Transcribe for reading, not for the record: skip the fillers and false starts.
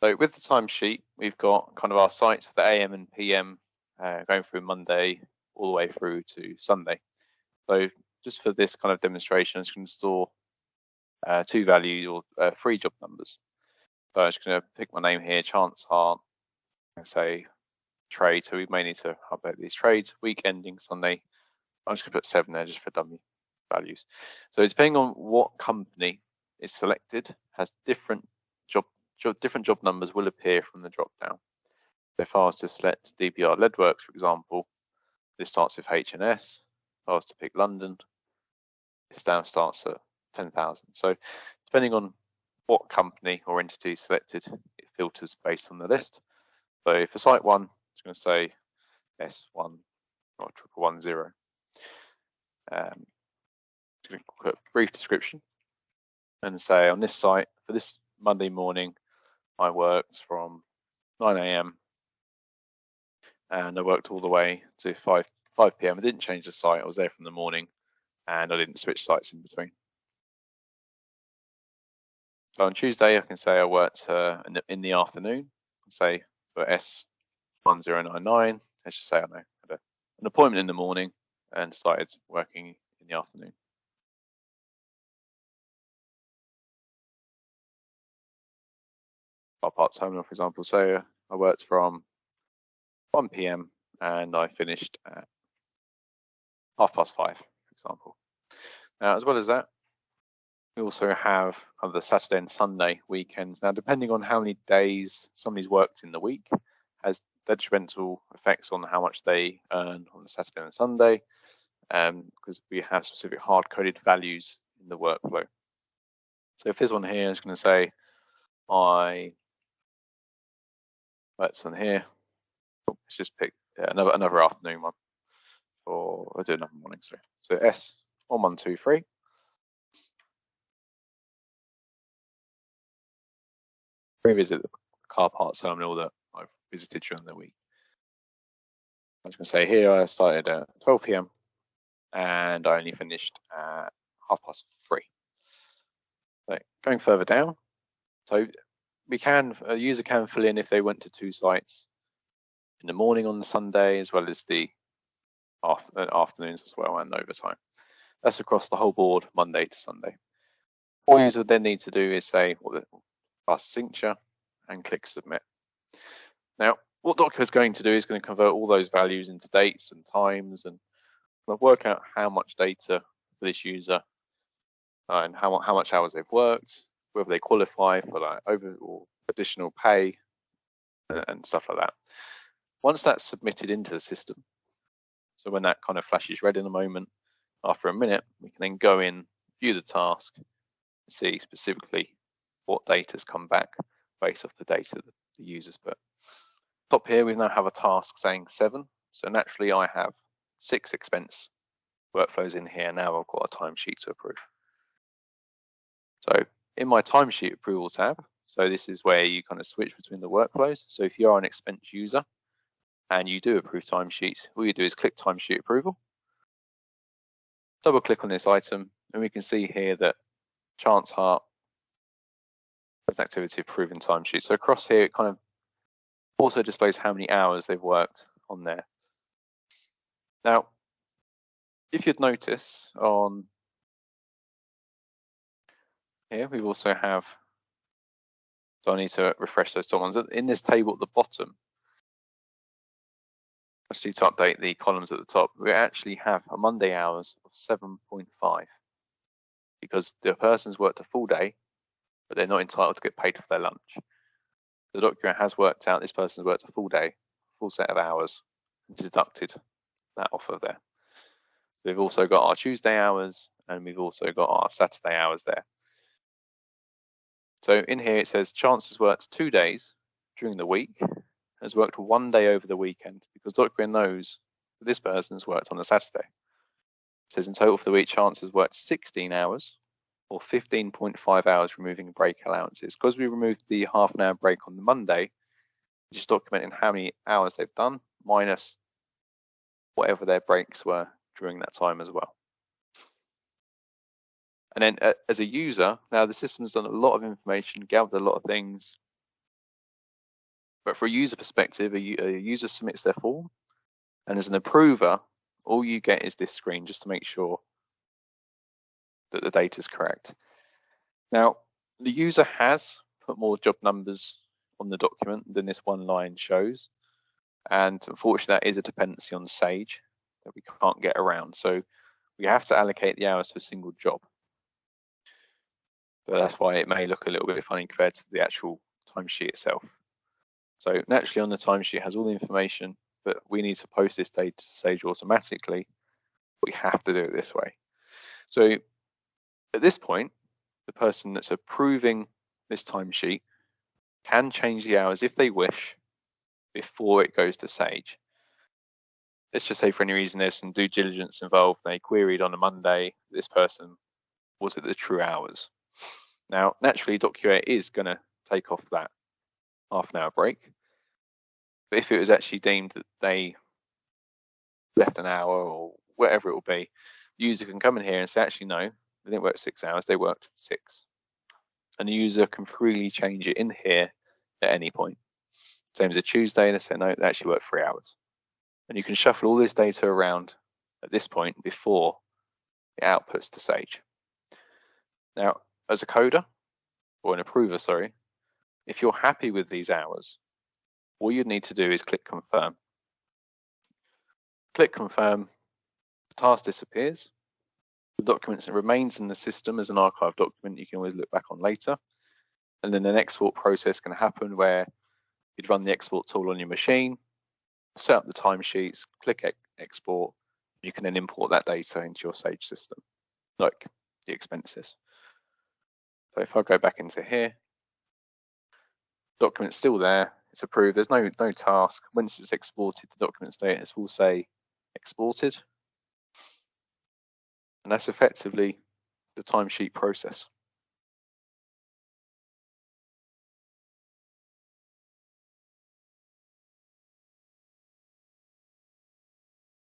So with the timesheet, we've got kind of our sites for the AM and PM going through Monday all the way through to Sunday. So just for this kind of demonstration, I'm just going to store two values or three job numbers. So I'm just going to pick my name here, chance heart, and say trade. So we may need to update these trades. Week ending Sunday. I'm just going to put 7 there just for dummy values. So depending on what company is selected, has different job numbers will appear from the drop down. So if I was to select DPR Leadworks, for example, this starts with H&S. If I was to pick London, this down starts at 10,000. So depending on what company or entity is selected, it filters based on the list. So for site 1, it's going to say S1 or 1110. Just going to put a brief description and say on this site, for this Monday morning, I worked from 9 AM and I worked all the way to 5 PM. I didn't change the site. I was there from the morning and I didn't switch sites in between. So on Tuesday, I can say I worked in the afternoon. Say for S1099, let's just say I had an appointment in the morning and started working in the afternoon. Our part terminal, for example, so I worked from 1 PM and I finished at 5:30, for example. Now, as well as that, we also have kind of the Saturday and Sunday weekends. Now, depending on how many days somebody's worked in the week, has detrimental effects on how much they earn on the Saturday and Sunday, because we have specific hard-coded values in the workflow. So if this one here is going to say, I worked on here. Let's just pick another afternoon one, or I'll do another morning. So S1123. Revisit the car parts terminal that I've visited during the week. I was going to say here I started at 12 PM and I only finished at 3:30. So going further down, so a user can fill in if they went to 2 sites in the morning on the Sunday as well as the afternoons as well and overtime. That's across the whole board, Monday to Sunday. All users would then need to do is say pass signature and click submit. Now, what Docker is going to do is going to convert all those values into dates and times and work out how much data for this user and how much hours they've worked, whether they qualify for like over or additional pay and stuff like that. Once that's submitted into the system, so when that kind of flashes red in a moment, after a minute, we can then go in, view the task, and see specifically what data's come back based off the data that the users put. Top here, we now have a task saying 7. So naturally, I have 6 expense workflows in here. Now I've got a timesheet to approve. So in my timesheet approval tab, so this is where you kind of switch between the workflows. So if you are an expense user and you do approve timesheets, all you do is click timesheet approval, double click on this item, and we can see here that Chance Heart has activity approving timesheet. So across here, it kind of also displays how many hours they've worked on there. Now, if you'd notice on here, we also have, so I need to refresh those top ones. In this table at the bottom, actually to update the columns at the top, we actually have a Monday hours of 7.5 because the person's worked a full day, but they're not entitled to get paid for their lunch. The document has worked out this person's worked a full day, full set of hours, and deducted that off of there. We've also got our Tuesday hours and we've also got our Saturday hours there. So in here it says Chance has worked 2 days during the week, has worked 1 day over the weekend because Document knows that this person's worked on a Saturday. It says in total for the week, Chance has worked 16 hours or 15.5 hours removing break allowances. Because we removed the half an hour break on the Monday, just documenting how many hours they've done minus whatever their breaks were during that time as well. And then as a user, now the system's done a lot of information, gathered a lot of things, But for a user perspective, a user submits their form, and as an approver, all you get is this screen just to make sure that the data is correct. Now, the user has put more job numbers on the document than this one line shows. And unfortunately, that is a dependency on Sage that we can't get around. So we have to allocate the hours to a single job. So that's why it may look a little bit funny compared to the actual timesheet itself. So naturally on the timesheet has all the information, but we need to post this data to Sage automatically. We have to do it this way. So at this point, the person that's approving this timesheet can change the hours if they wish before it goes to Sage. Let's just say for any reason there's some due diligence involved. They queried on a Monday, this person, was it the true hours? Now, naturally, DocuWare is going to take off that half-an-hour break. But if it was actually deemed that they left an hour or whatever it will be, the user can come in here and say, actually, no, they didn't work 6 hours, they worked 6. And the user can freely change it in here at any point. Same as a Tuesday, they say, no, they actually worked 3 hours. And you can shuffle all this data around at this point before it outputs to Sage. Now, as a coder, or an approver, sorry, if you're happy with these hours, all you need to do is click confirm. Click confirm, the task disappears. The document remains in the system as an archive document you can always look back on later. And then an export process can happen where you'd run the export tool on your machine, set up the timesheets, click export. You can then import that data into your Sage system, like the expenses. So if I go back into here, document's still there, it's approved, there's no task. Once it's exported, the document status will say exported. And that's effectively the timesheet process.